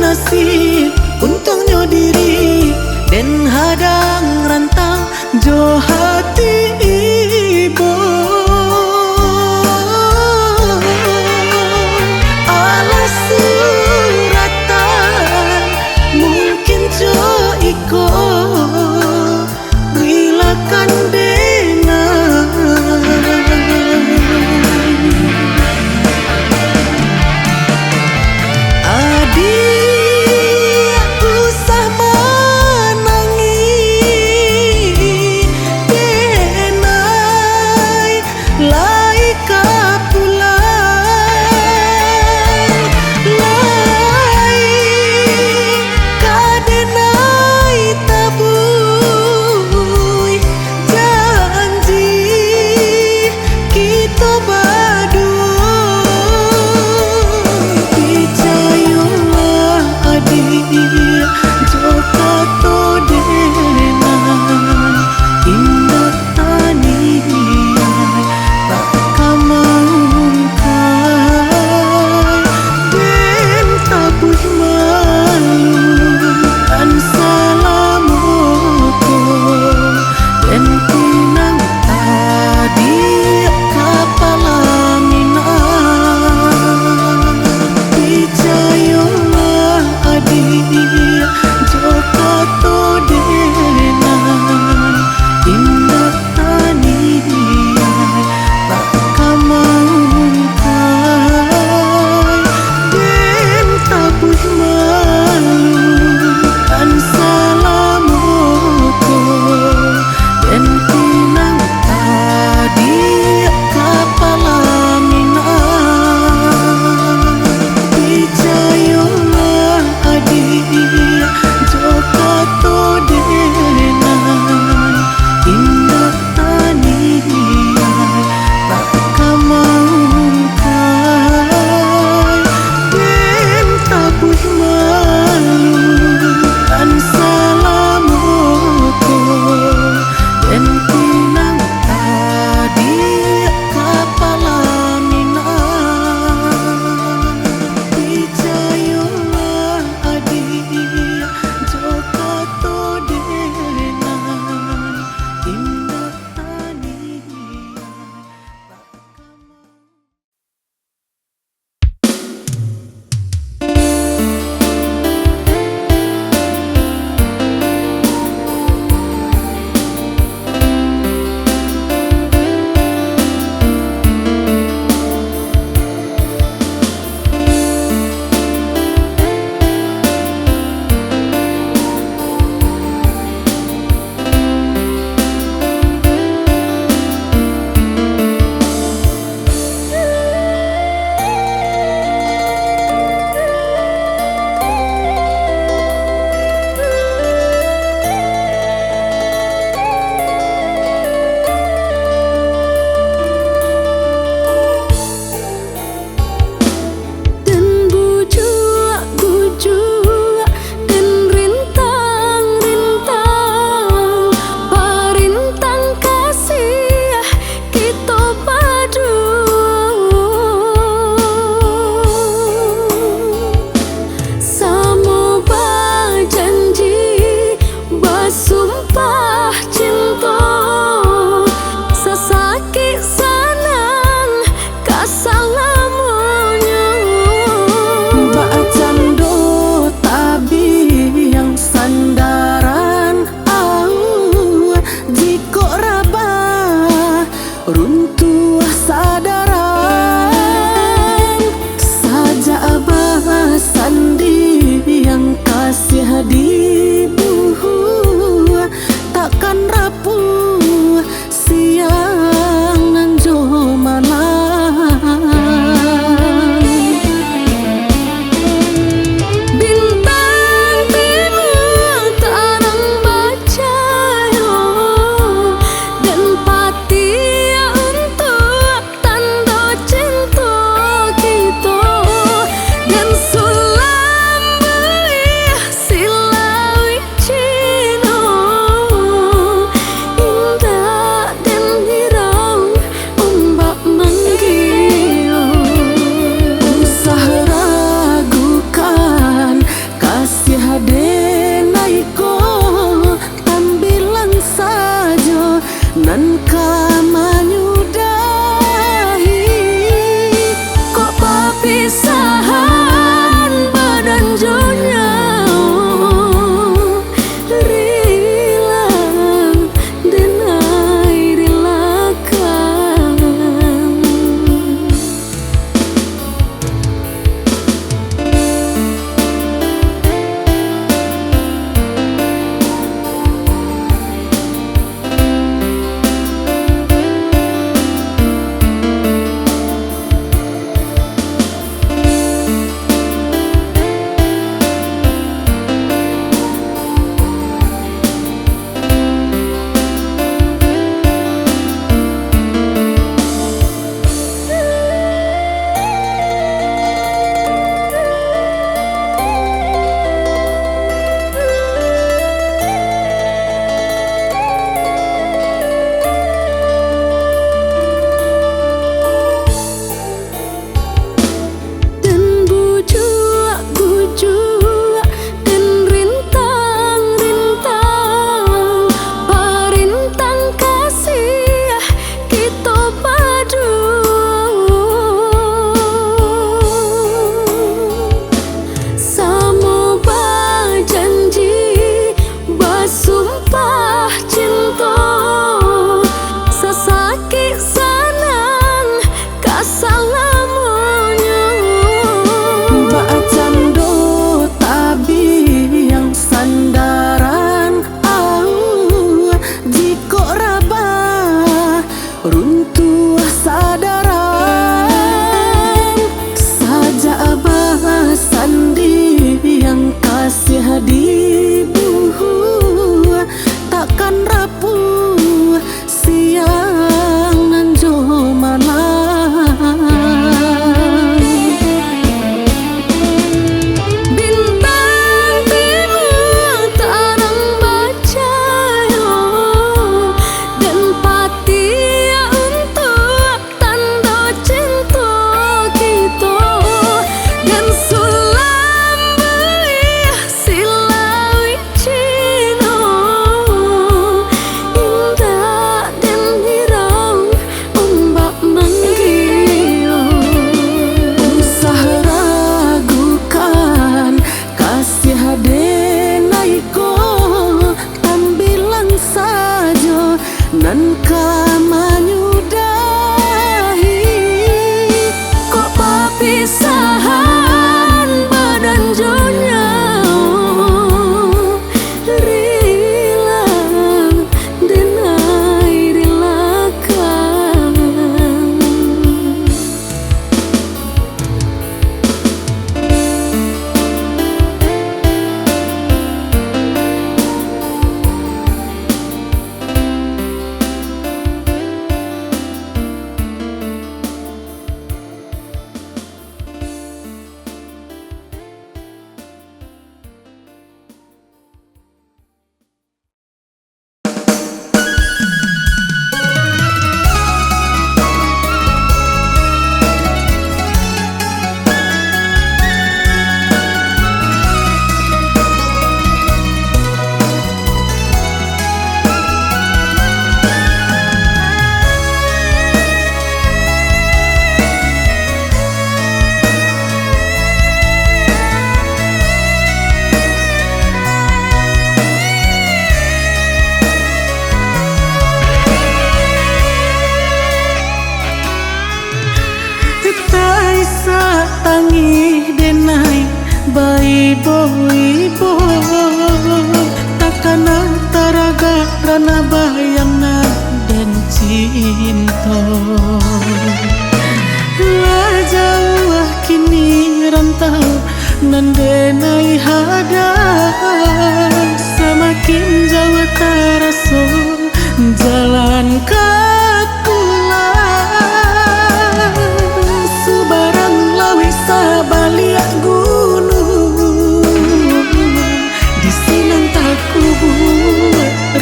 nasib untungnya diri dan hadang rantang jo hati ibu. Alas suratan mungkin jo iko rilakan usah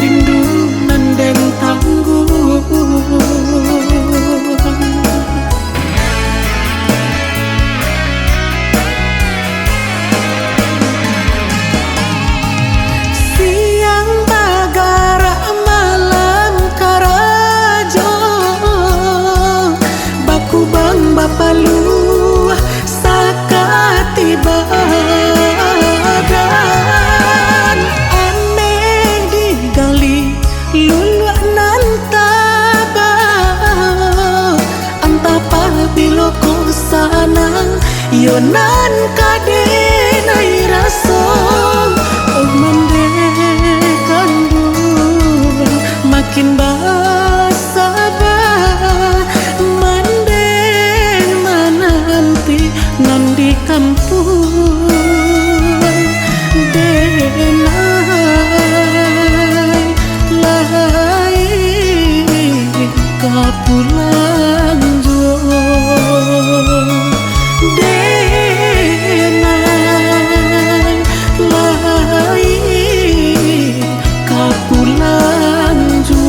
rindu nandeng tangguh. Siang bagara malam karajo, baku bang bapalu sakati badan. Ane digali lulu nantaba, antapa biloko sanang yonan kadenai raso. Oh mendekan bulan makin basah, manden menanti nandi kampung denai lai kapulang jo. Denai lai kapulang jo.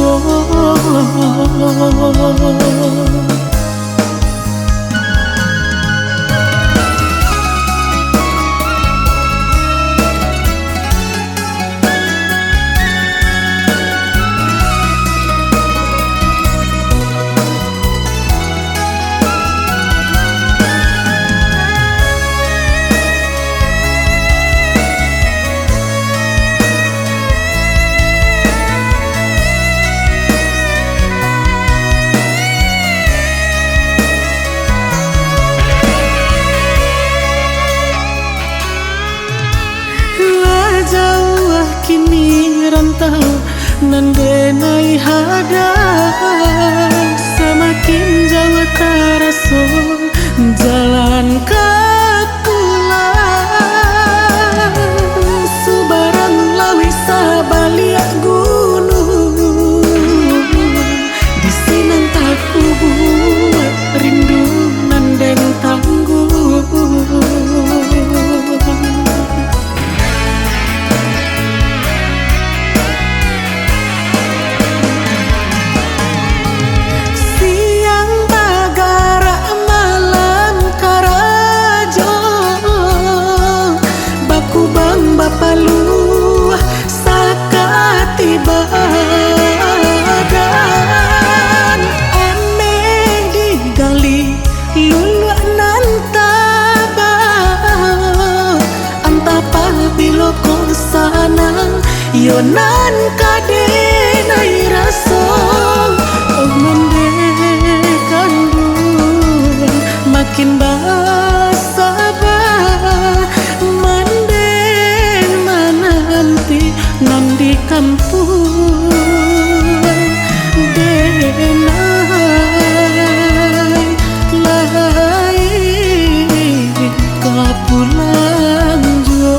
Jauh kini rantau nandenai hada, semakin jauh terasa jalan ke pulang. Subarang lawi sabaliak gunung, di sini taku buat rindu nandeng tangguh. Bapalu sakati badan. Ane digali lulu nantaba, antapa biloko sanang yonan kadenai raso. Oh mendekan bulan makin basah, nandi kampung denai lai kapulang jo.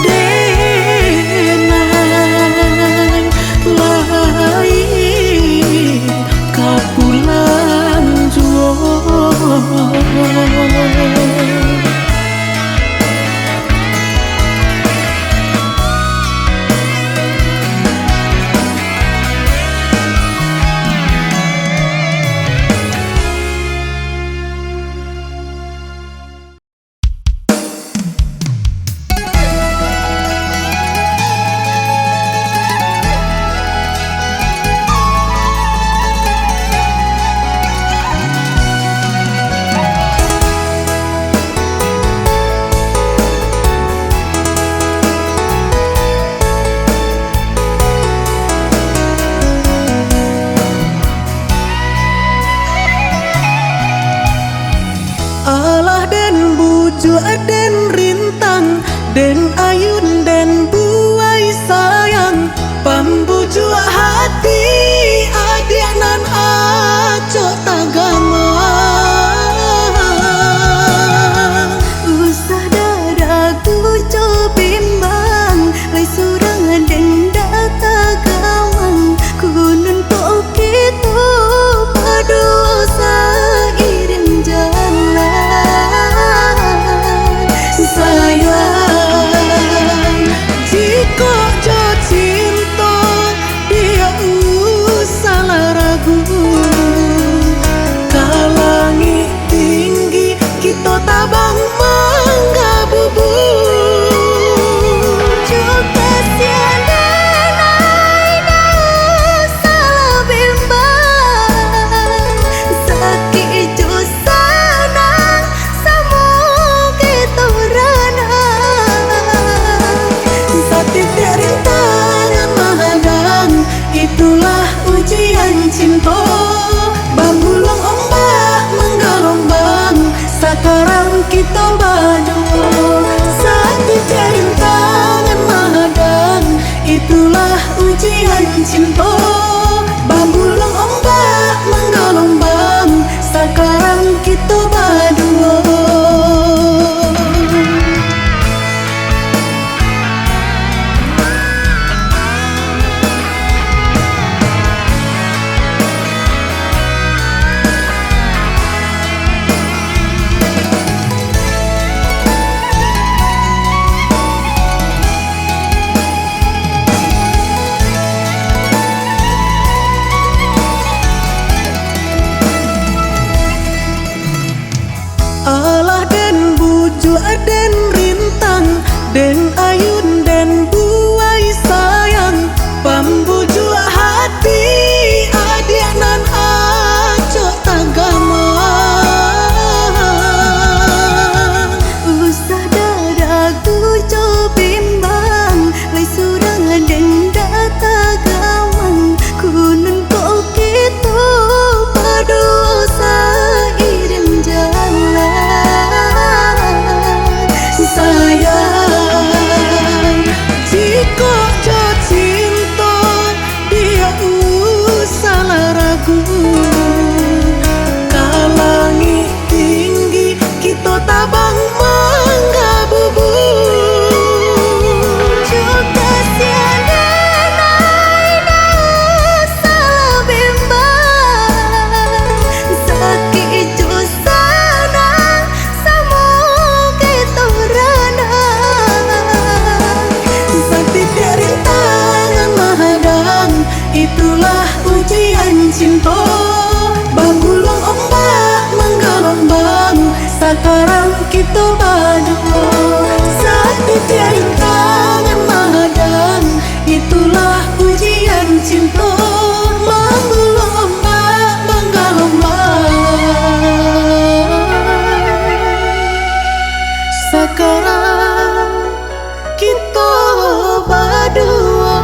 Denai lai kapulang jo. Allah den buju den rintang den ayun den buai sayang, pambuju hati adianan aco tagama. Usah dadaku cobimbang lai surangan den data gawang, kunun pokitu padosa iring jalan. Sayang ujian cinta. Bambulong ombak menggelombang, sekarang kita berdua. Alah den buju den rintang, den ayun den buai sayang, pembuju hati adianan aco tagama. Usah dadaku co bimbang, lai surang den data gawang, kunun kok kita berdosa iring jalan. Sayang, jika jatuh cinta, dia usah ragu. Kalangi tinggi, kita tabang menggabubu. Juga siana naik salah bimbang, sakit sana sama kita rana. Sakti rintangan menghadang, itulah ujian cinta. Bambulong ombak menggelombang, sekarang kita berdua. Sakti rintangan menghadang, itulah ujian cinta. Bambulong ombak menggelombang, sekarang kita berdua.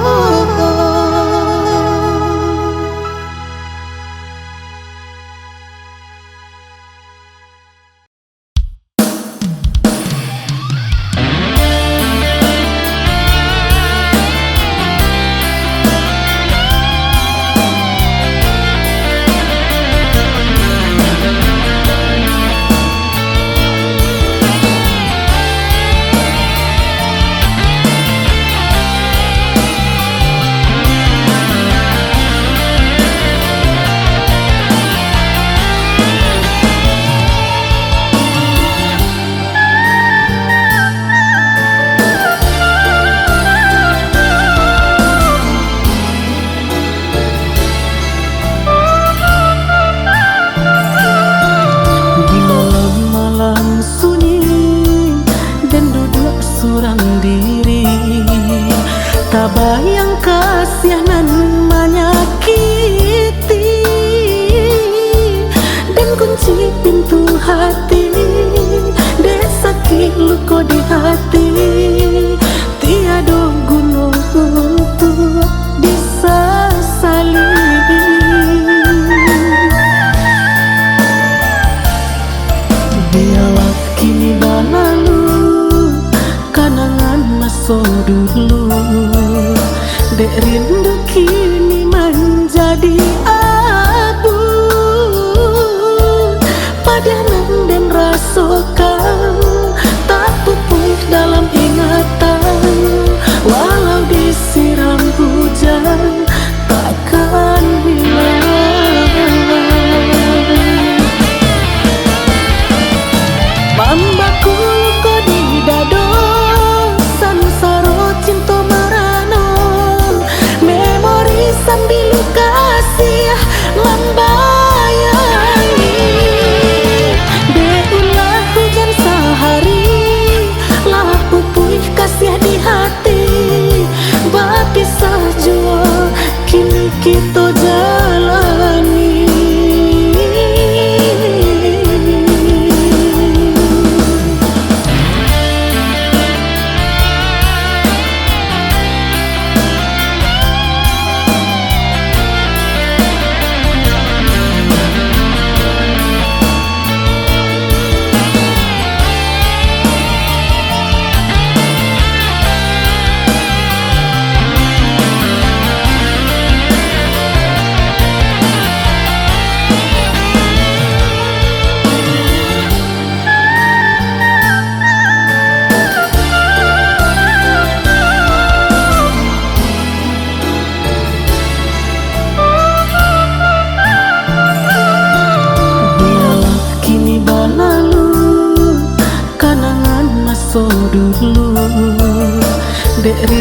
Tak bayang kasihanan menyakiti, dan kunci pintu hati, dek sakit luka di hati, tiada guna untuk disesali. Biarlah kini berlalu, kenangan masa dulu, dek rindu kini menjadi abu. Padanan dan rasakan tak pupus dalam ingatan, walau disiram hujan takkan hilang. Mambaku luka di dado, sansaro cinta marano,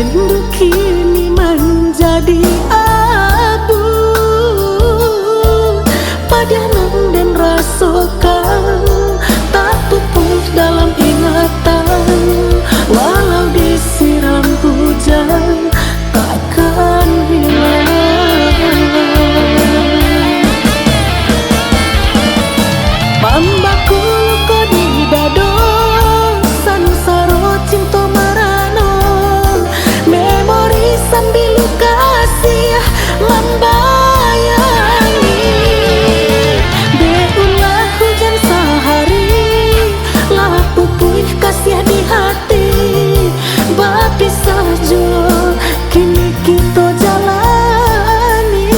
rindu kini menjadi abu. Padanan dan rasakan tak pupus dalam ingatan. Walau disiram hujan takkan hilang. Mambaku luka di dado, sansaro cinta marano. Memori sambil kasih membayangi. Beulah hujan sehari, lah pupus kasih di hati. Berpisah jua kini kita jalani.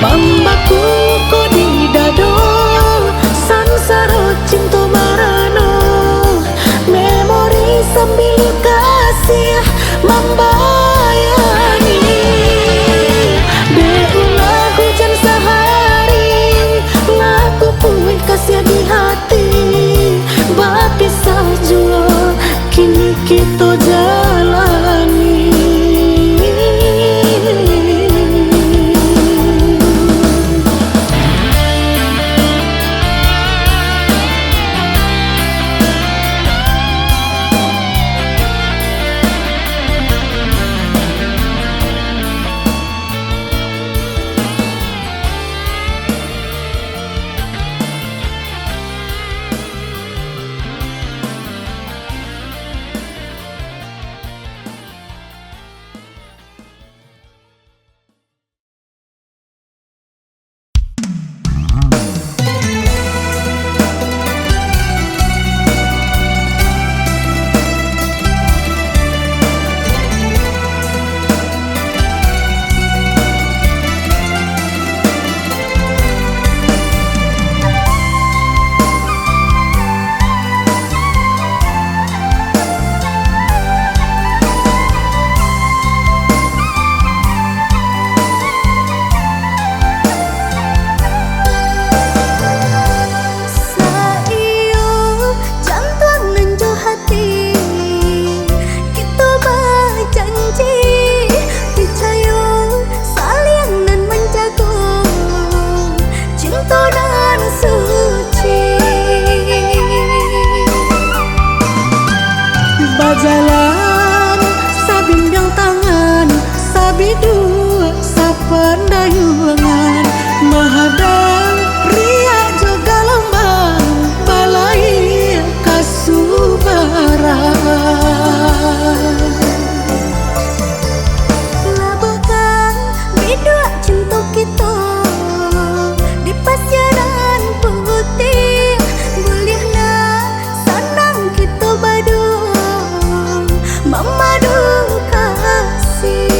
Mambaku ko di dado, sansaro cinta marano. Memori sambil kasih membayangi. Beulah hujan sehari, lah pupus kasih di hati. Berpisah jua kini kita jalani. Jalan sabimbiang tangan, sabidu sapandayungan. Mahadang ria juga lambang balai kasubaran. Labuhkan bidua cinta kita di pasiran putih. Bolehna senang kita badu memadu kasih.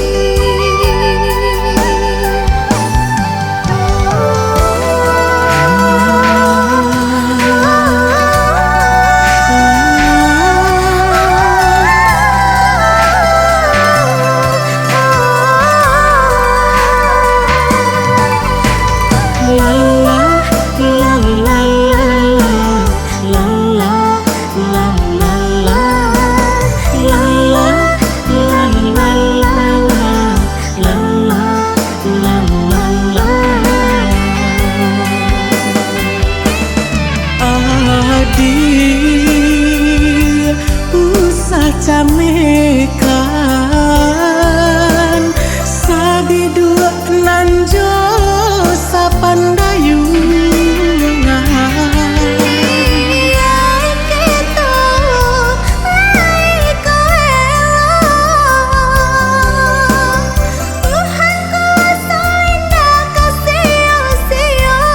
Camekan sabidu nanjo sapandayungan. Kita lai Tuhan kuasa indah kasih-sia.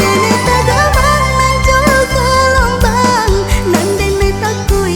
Dene tagabang nanjo gelombang, nan dene takui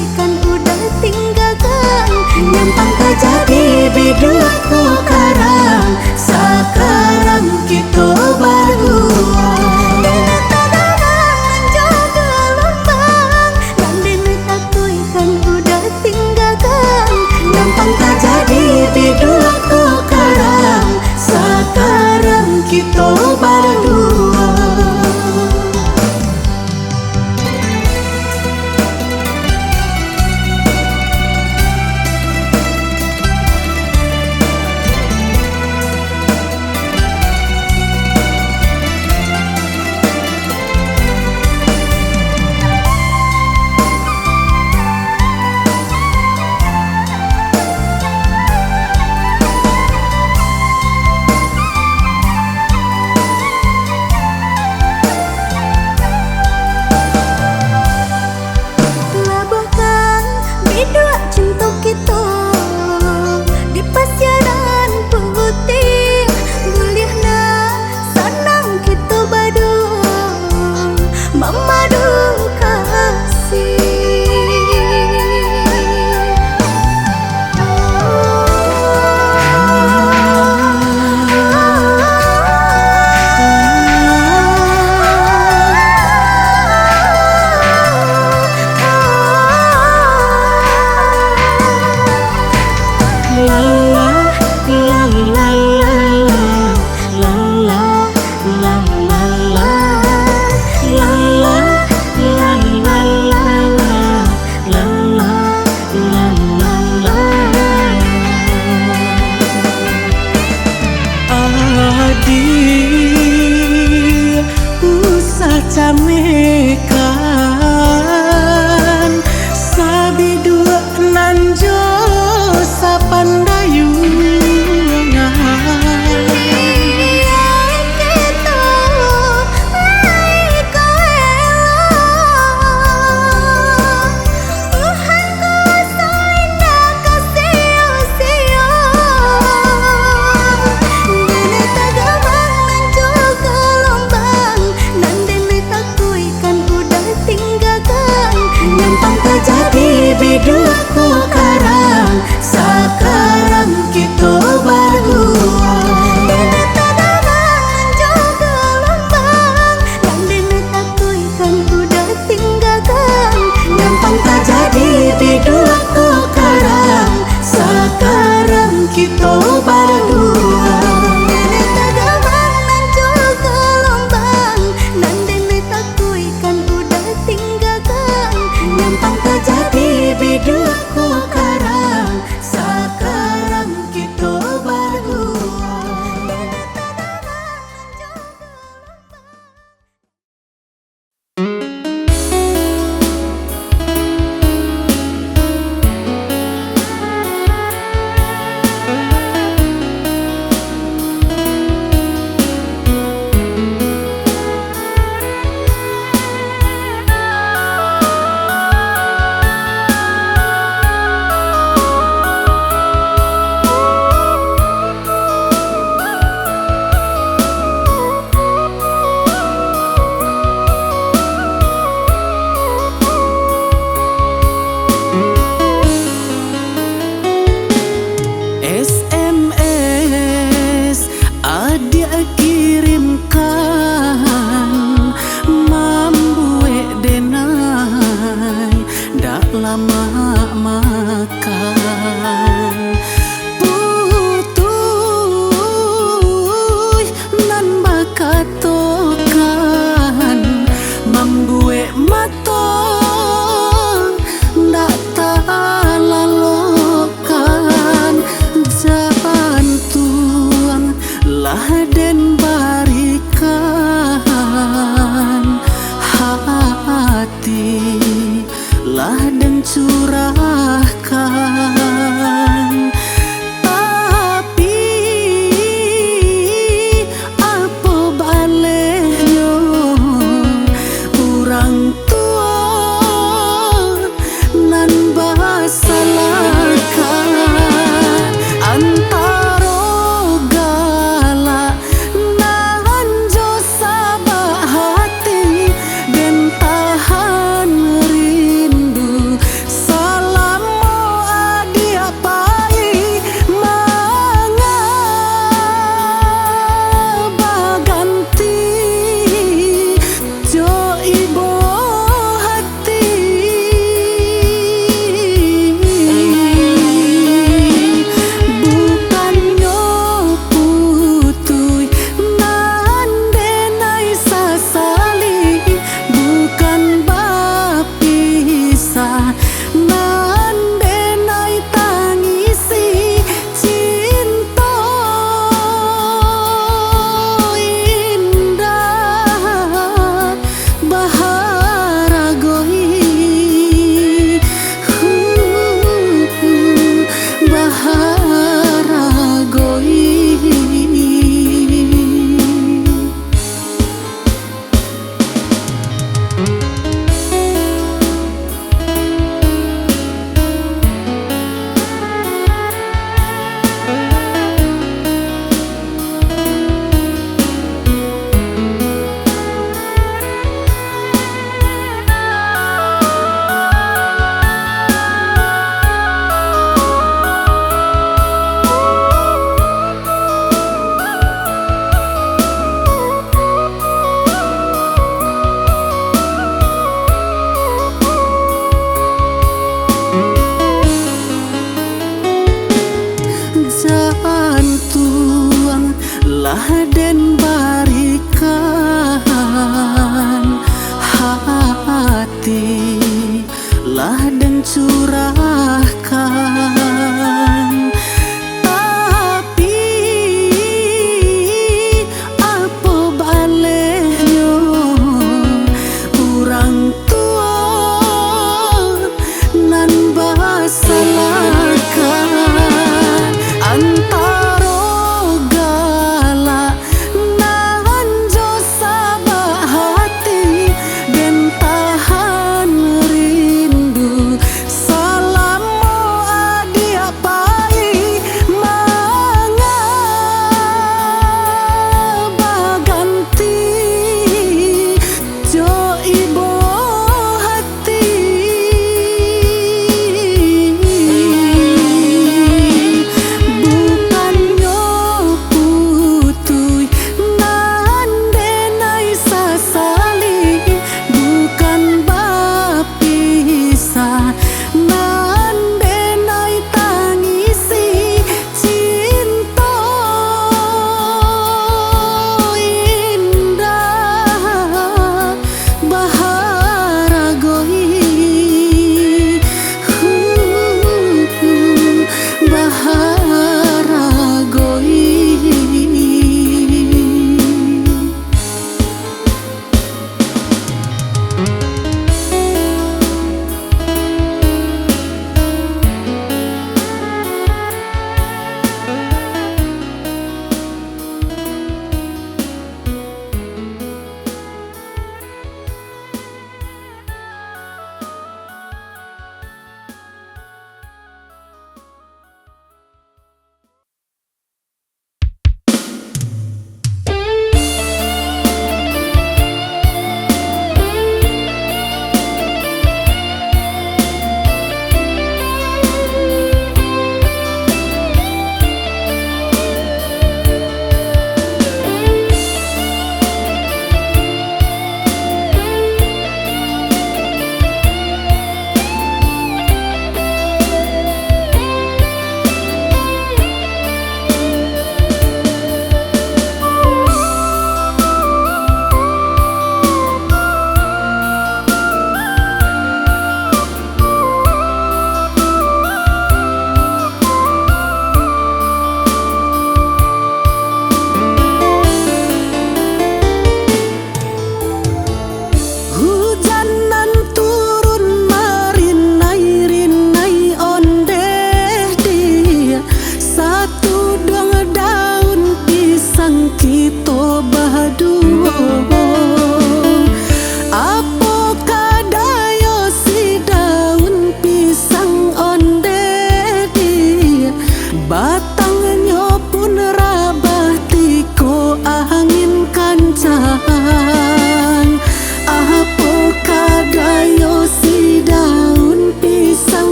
berdua ku karang, sekarang kita berdua. Dene tanaman juga lambang, yang dene takui kan udah tinggalkan. Gampang tak jadi berdua ku karang, sekarang kita berdua. Dene tanaman juga lambang, yang dene takui kan udah tinggalkan. Gampang tak jadi berdua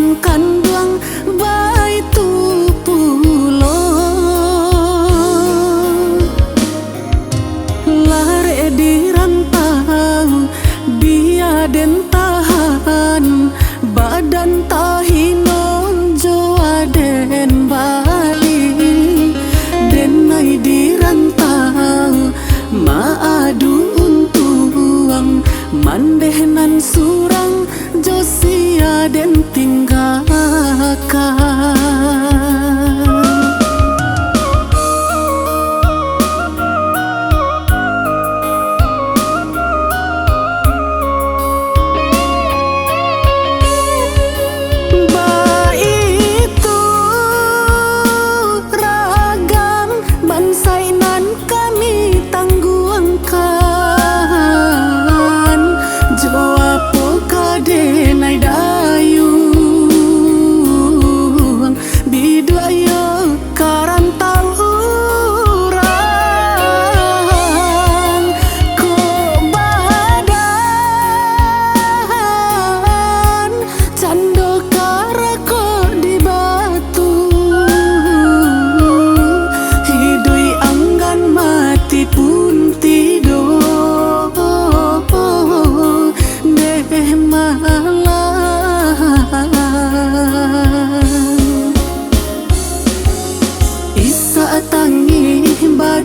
Jangan kanduang baik tu pulo lare di rantau dia den tahan badan tahinon joa den bali denai di rantau maadu untuang mandehnan surang josia den tinggalkan.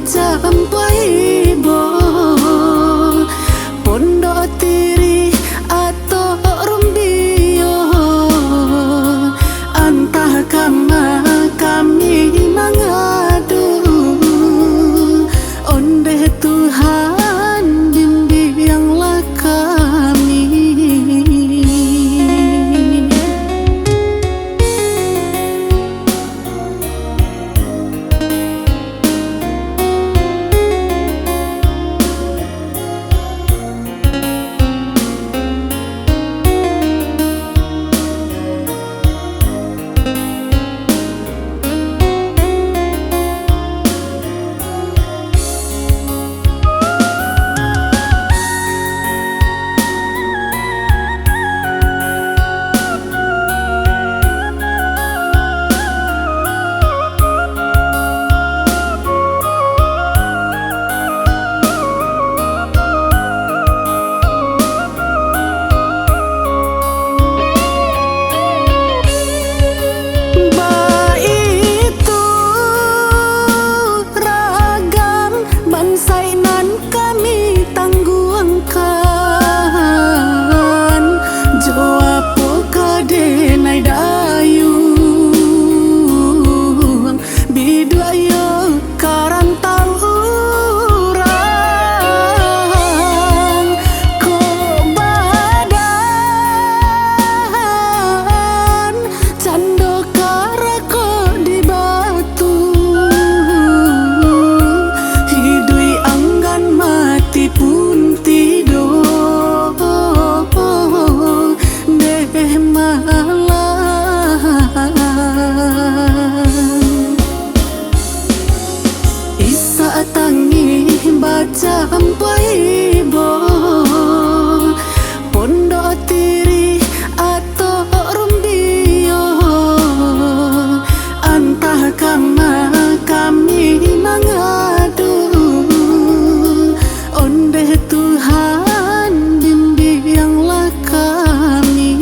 Sampai bo pondok tiri atau rumbio antah kama kami mengadu onde Tuhan bimbinglah kami. Sampai bo pondok tiri atau rumbio antah kama kami mengadu onde Tuhan bimbinglah kami.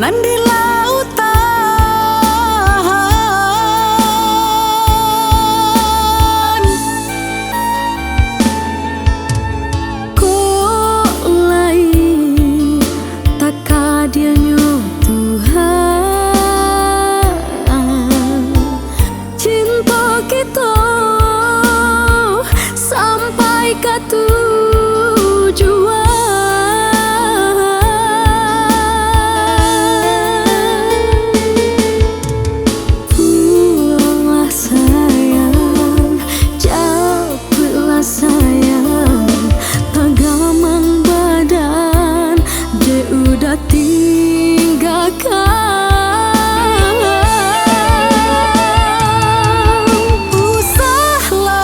nan di lautan. Dianya Tuhan, cinta kita sampai ke tujuan. Puanglah sayang, cepatlah sayang, tagamang badan dia udah tinggalkan. Usahlah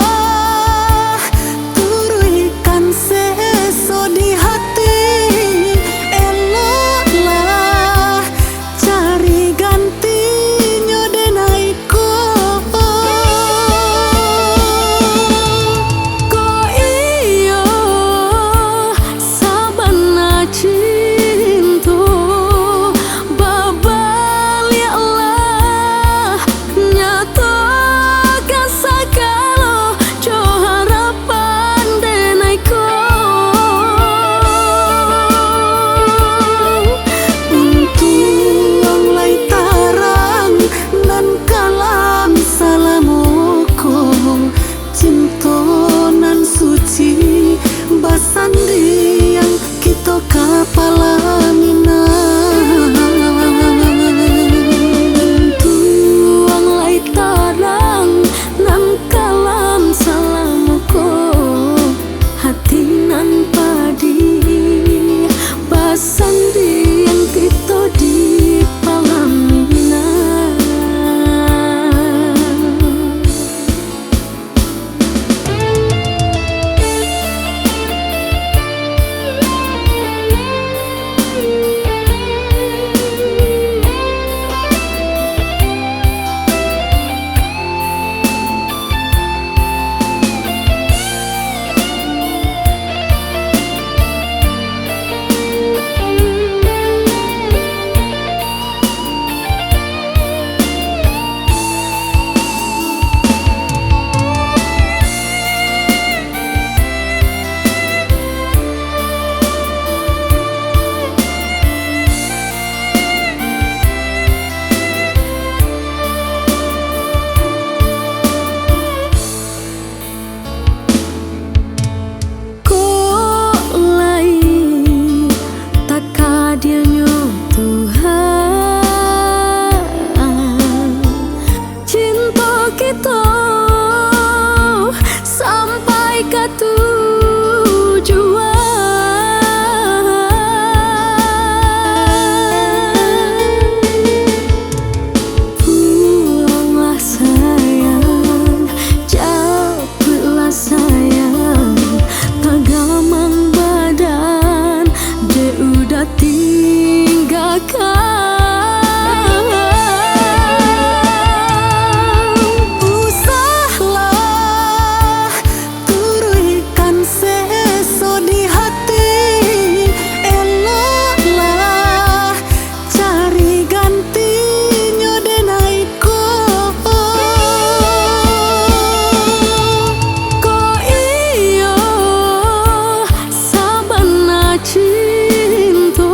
turunkan seso di hati, eloklah cari gantinya denaiku. Ko iyo sabana cinta sandi yang kita kapalamina. Tuang lai tarang nan kalam salamuko, hati nan padi basandi yang kita di palamina. Dianya Tuhan, cinta kita sampai ke tujuan. Puanglah sayang, cepatlah sayang, tagamang badan dia udah tinggalkan. Usahlah turunkan seso di hati, eloklah cari gantinya denaiku. Ko iyo sabana cinta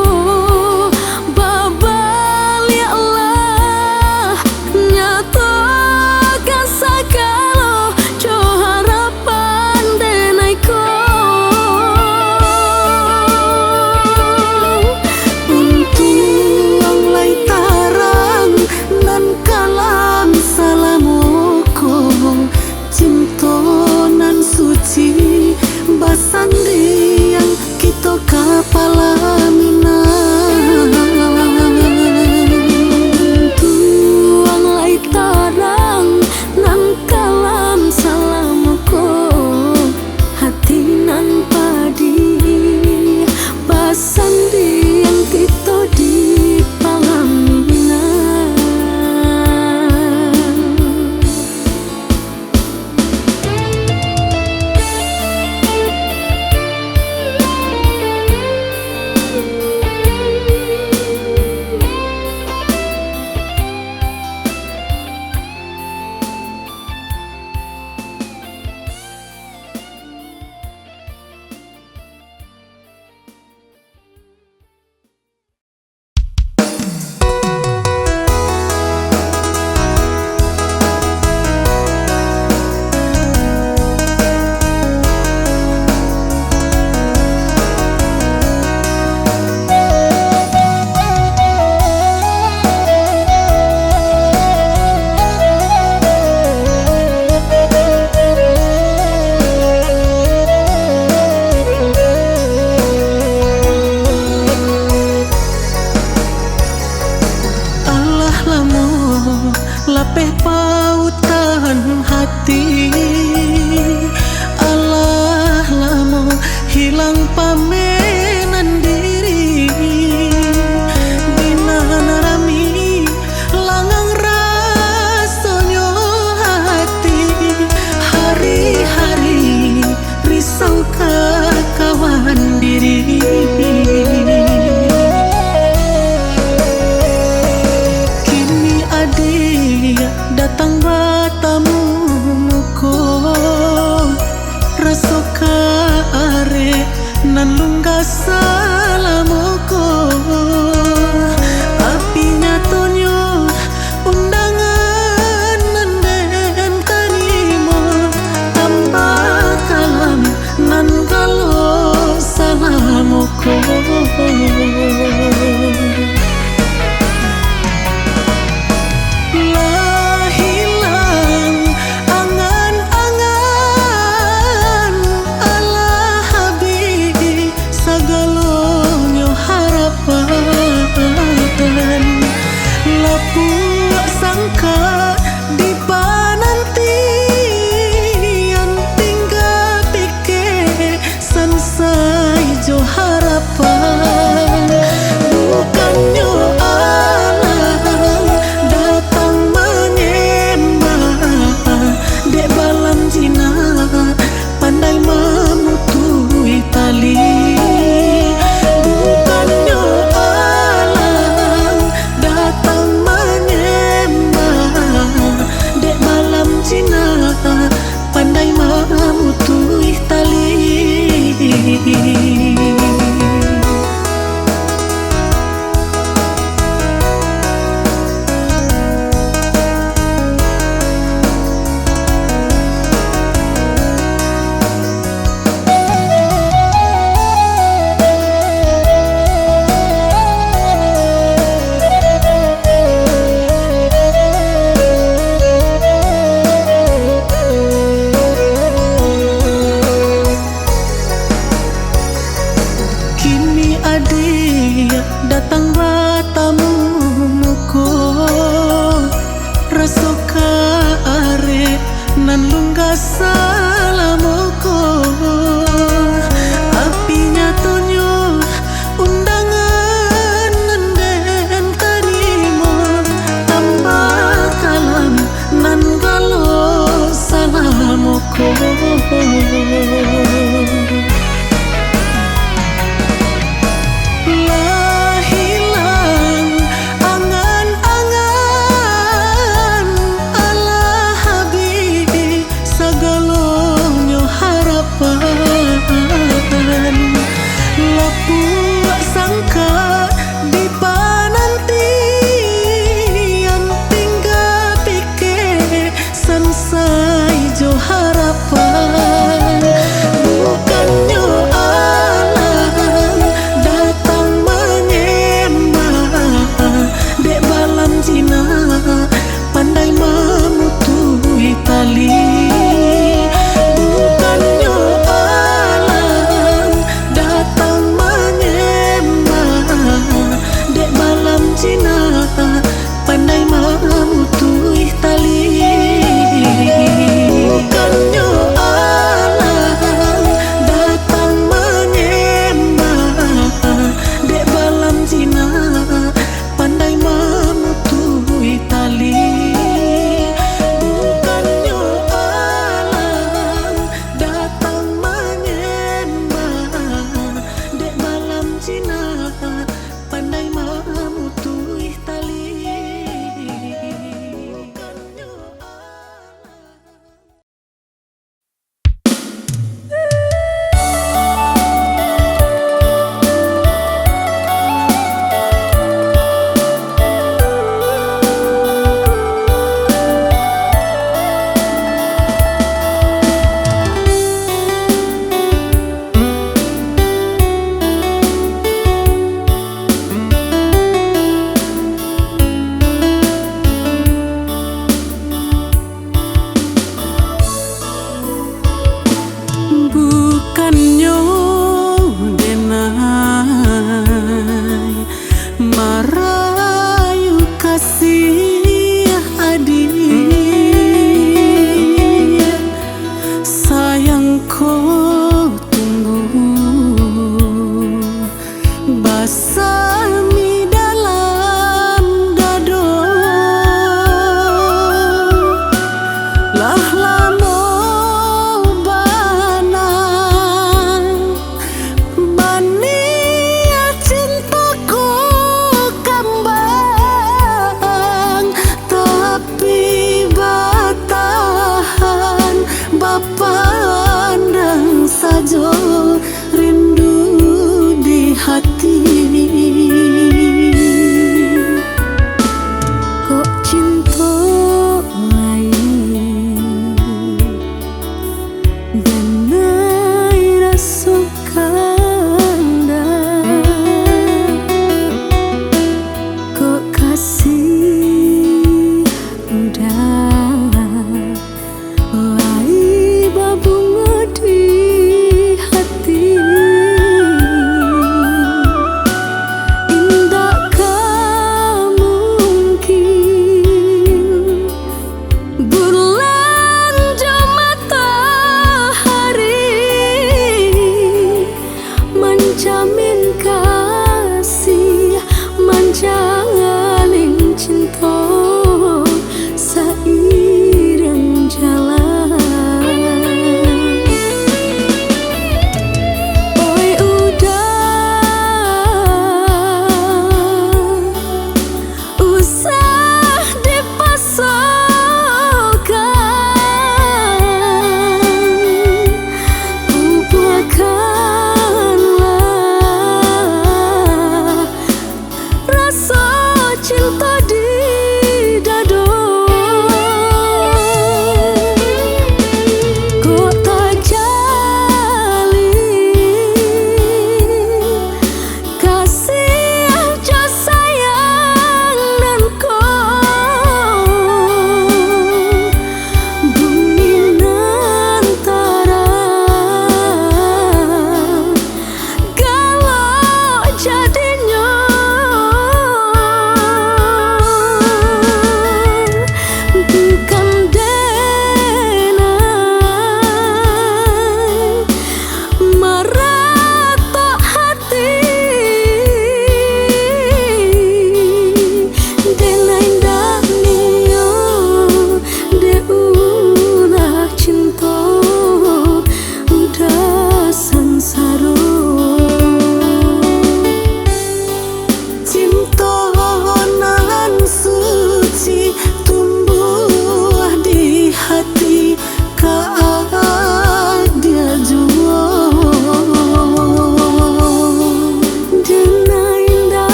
sandi yang kita kapalamina. Tuang lai tarang nan kalam salamuko, hati nan padi basandi yang kita di palamina. sampai pautan hati. Allah lamo hilang pamenan diri, dina narami langang rasonyo hati. Hari-hari risau kawan diri. Kini adik datang bertamu muko, rasoka are nan lungga salamuko. Apinya tonyo undangan nanden tarimo, tambah kalam nan kalau salamuko. Lapuk sangka di pananti yang tinggal pikir sansai jo harapan. Bukannya alam datang menyembah, dek balam jina pandai memutui tali. Pandai memutui tali. Datang bertamu muko, rasoka are nan lungga salamuko. Apinya tonyo undangan nanden tarimo, tambah kalam nan galo salamuko. Lapuk sangka di pananti yang tinggal pikir sansai jo harapan. Bukannya alam datang menyembah, dek balam jina pandai memutui tali. Pandai memutui tali. Bukannya alam datang menyembah, dek balam jina pandai memutui tali. Bukannya alam datang menyembah, dek balam jina pandai memutui tali. Marayu kasih hadir rasa cinta